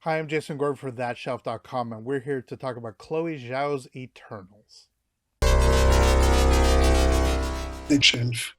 Hi, I'm Jason Gordon for ThatShelf.com, and we're here to talk about Chloe Zhao's Eternals. Big shelf.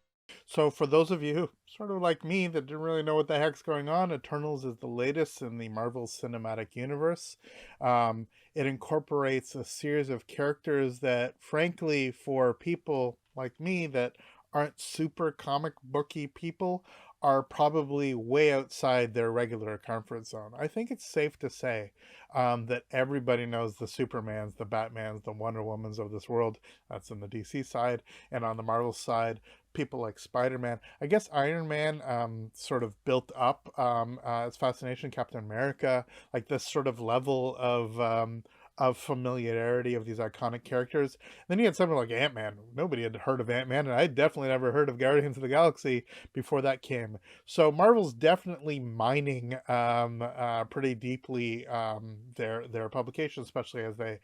So, for those of you sort of like me that didn't really know what the heck's going on, Eternals is the latest in the Marvel Cinematic Universe. It incorporates a series of characters that, frankly, for people like me that aren't super comic booky people, are probably way outside their regular comfort zone. I think it's safe to say that everybody knows the Supermans, the Batmans, the Wonder Womans of this world. That's in the DC side. And on the Marvel side, people like Spider-Man. I guess Iron Man sort of built up its fascination. Captain America, like this sort of level of familiarity of these iconic characters. Then you had something like Ant-Man. Nobody had heard of Ant-Man, and I definitely never heard of Guardians of the Galaxy before that came. So Marvel's definitely mining pretty deeply their publications, especially as they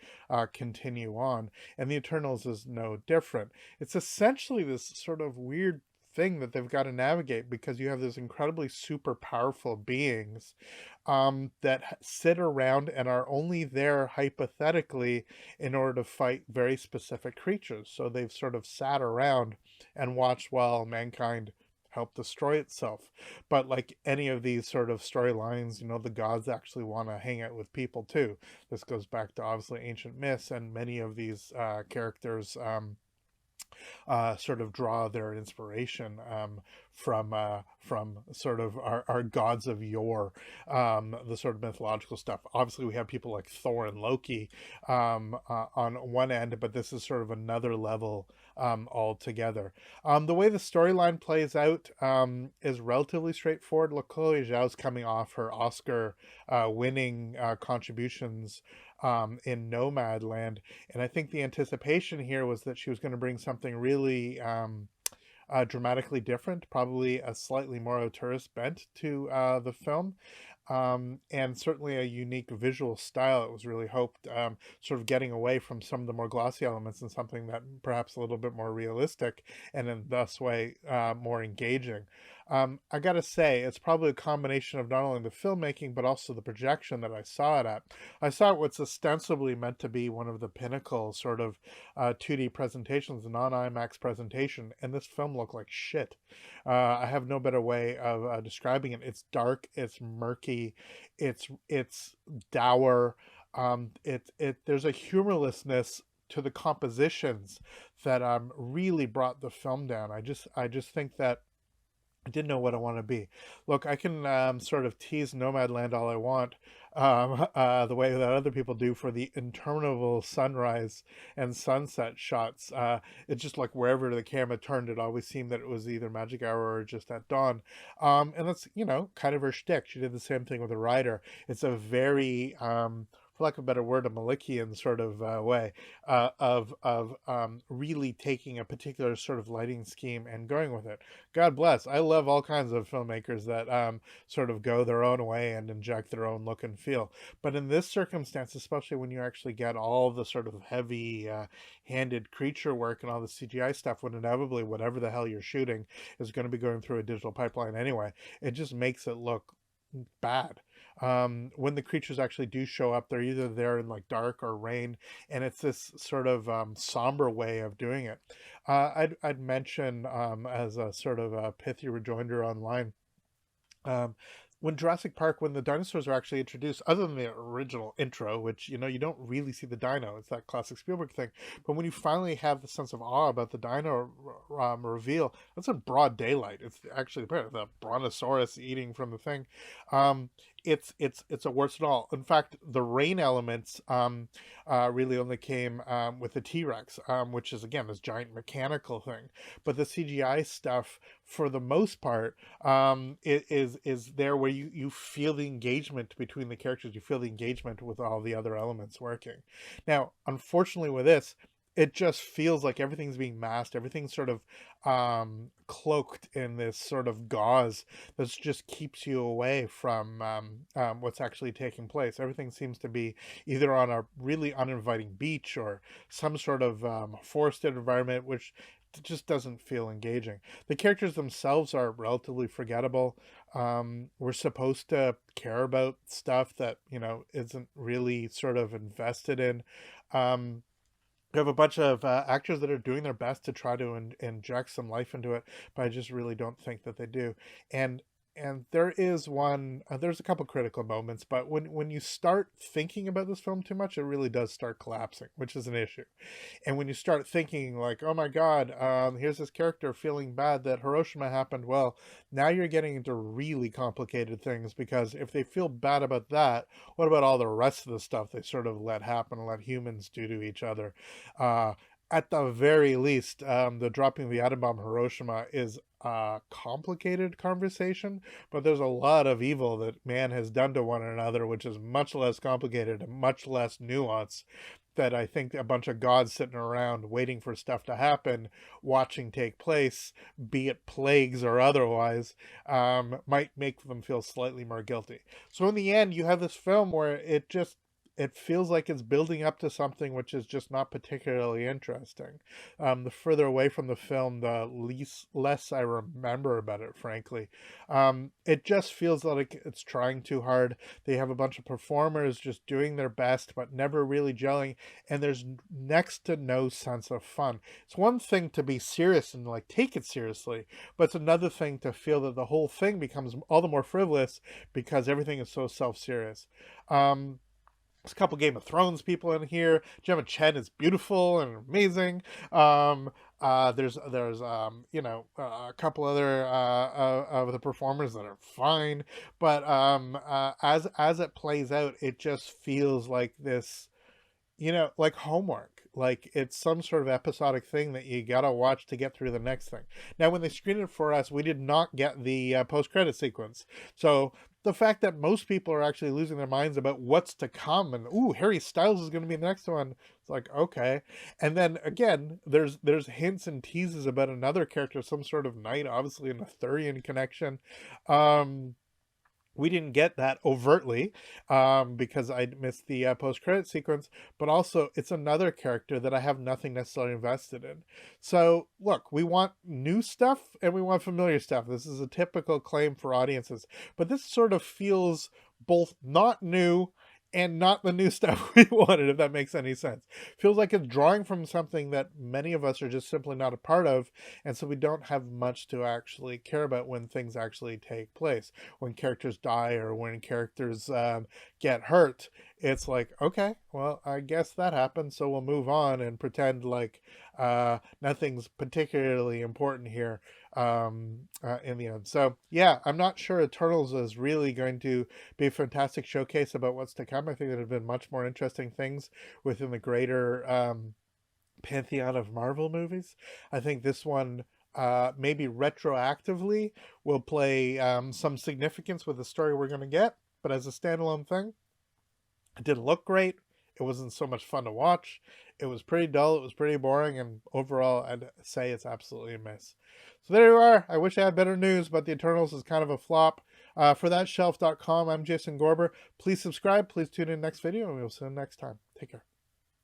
continue on. And the Eternals is no different. It's essentially this sort of weird thing that they've got to navigate because you have these incredibly super powerful beings that sit around and are only there hypothetically in order to fight very specific creatures. So they've sort of sat around and watched while mankind help destroy itself. But like any of these sort of storylines, the gods actually want to hang out with people too. This goes back to obviously ancient myths, and many of these characters sort of draw their inspiration from sort of our gods of yore, the sort of mythological stuff. Obviously, we have people like Thor and Loki on one end, but this is sort of another level altogether. The way the storyline plays out is relatively straightforward. Look, Chloe Zhao's coming off her Oscar winning contributions in Nomadland, and I think the anticipation here was that she was going to bring something really dramatically different, probably a slightly more auteurist bent to the film, and certainly a unique visual style. It was really hoped, sort of getting away from some of the more glossy elements and something that perhaps a little bit more realistic and in thus way more engaging. I gotta say, it's probably a combination of not only the filmmaking but also the projection that I saw it at. I saw it what's ostensibly meant to be one of the pinnacle sort of 2D presentations, a non-IMAX presentation, and this film looked like shit. I have no better way of describing it. It's dark, it's murky, it's dour. It there's a humorlessness to the compositions that really brought the film down. I just think that I didn't know what I want to be. Look, I can sort of tease Nomadland all I want, the way that other people do for the interminable sunrise and sunset shots. It's just like wherever the camera turned, it always seemed that it was either magic hour or just at dawn. And that's, kind of her shtick. She did the same thing with the rider. It's a very, for lack of a better word, a Malikian sort of way of really taking a particular sort of lighting scheme and going with it. God bless. I love all kinds of filmmakers that sort of go their own way and inject their own look and feel. But in this circumstance, especially when you actually get all the sort of heavy handed creature work and all the CGI stuff, when inevitably whatever the hell you're shooting is going to be going through a digital pipeline anyway, it just makes it look bad. When the creatures actually do show up, they're either there in like dark or rain, and it's this sort of somber way of doing it. I'd mention as a sort of a pithy rejoinder online, um, when Jurassic Park, when the dinosaurs are actually introduced, other than the original intro, which you don't really see the dino, it's that classic Spielberg thing. But when you finally have the sense of awe about the dino reveal, that's in broad daylight. It's actually the brontosaurus eating from the thing. Um, it's a worse than all. In fact, the rain elements really only came with the T Rex, which is again this giant mechanical thing. But the CGI stuff, for the most part, is there where you feel the engagement between the characters, you feel the engagement with all the other elements working. Now, unfortunately, with this, it just feels like everything's being masked, everything's sort of cloaked in this sort of gauze that just keeps you away from what's actually taking place. Everything seems to be either on a really uninviting beach or some sort of forested environment, which just doesn't feel engaging. The characters themselves are relatively forgettable. We're supposed to care about stuff that, isn't really sort of invested in. Um, we have a bunch of actors that are doing their best to try to inject some life into it, but I just really don't think that they do. And there is there's a couple critical moments, but when you start thinking about this film too much, it really does start collapsing, which is an issue. And when you start thinking like, oh my god, here's this character feeling bad that Hiroshima happened, well, now you're getting into really complicated things, because if they feel bad about that, what about all the rest of the stuff they sort of let happen and let humans do to each other? uh, at the very least, the dropping of the atom bomb in Hiroshima is a complicated conversation, but there's a lot of evil that man has done to one another, which is much less complicated and much less nuanced, that I think a bunch of gods sitting around waiting for stuff to happen, watching take place, be it plagues or otherwise, might make them feel slightly more guilty. So in the end, you have this film where it feels like it's building up to something which is just not particularly interesting. The further away from the film, the less I remember about it, frankly. It just feels like it's trying too hard. They have a bunch of performers just doing their best, but never really gelling, and there's next to no sense of fun. It's one thing to be serious and like take it seriously, but it's another thing to feel that the whole thing becomes all the more frivolous because everything is so self-serious. Um, there's a couple Game of Thrones people in here. Gemma Chen is beautiful and amazing. Um, there's a couple other of the performers that are fine, but as it plays out, it just feels like this, like homework. Like it's some sort of episodic thing that you gotta watch to get through the next thing. Now, when they screened it for us, we did not get the post-credit sequence. So the fact that most people are actually losing their minds about what's to come, and ooh, Harry Styles is going to be the next one. It's like, okay. And then again, there's hints and teases about another character, some sort of knight, obviously an Arthurian connection. We didn't get that overtly, because I missed the post-credit sequence, but also it's another character that I have nothing necessarily invested in. So look, we want new stuff and we want familiar stuff. This is a typical claim for audiences, but this sort of feels both not new and not the new stuff we wanted, if that makes any sense. Feels like it's drawing from something that many of us are just simply not a part of, and so we don't have much to actually care about when things actually take place. When characters die or when characters get hurt, it's like, okay, well, I guess that happened, so we'll move on and pretend like nothing's particularly important here in the end. So yeah, I'm not sure Eternals is really going to be a fantastic showcase about what's to come. I think there have been much more interesting things within the greater pantheon of Marvel movies. I think this one maybe retroactively will play some significance with the story we're going to get, but as a standalone thing, it didn't look great. It wasn't so much fun to watch. It was pretty dull. It was pretty boring. And overall, I'd say it's absolutely a miss. So there you are. I wish I had better news, but The Eternals is kind of a flop. For thatshelf.com, I'm Jason Gorber. Please subscribe. Please tune in next video, and we'll see you next time. Take care.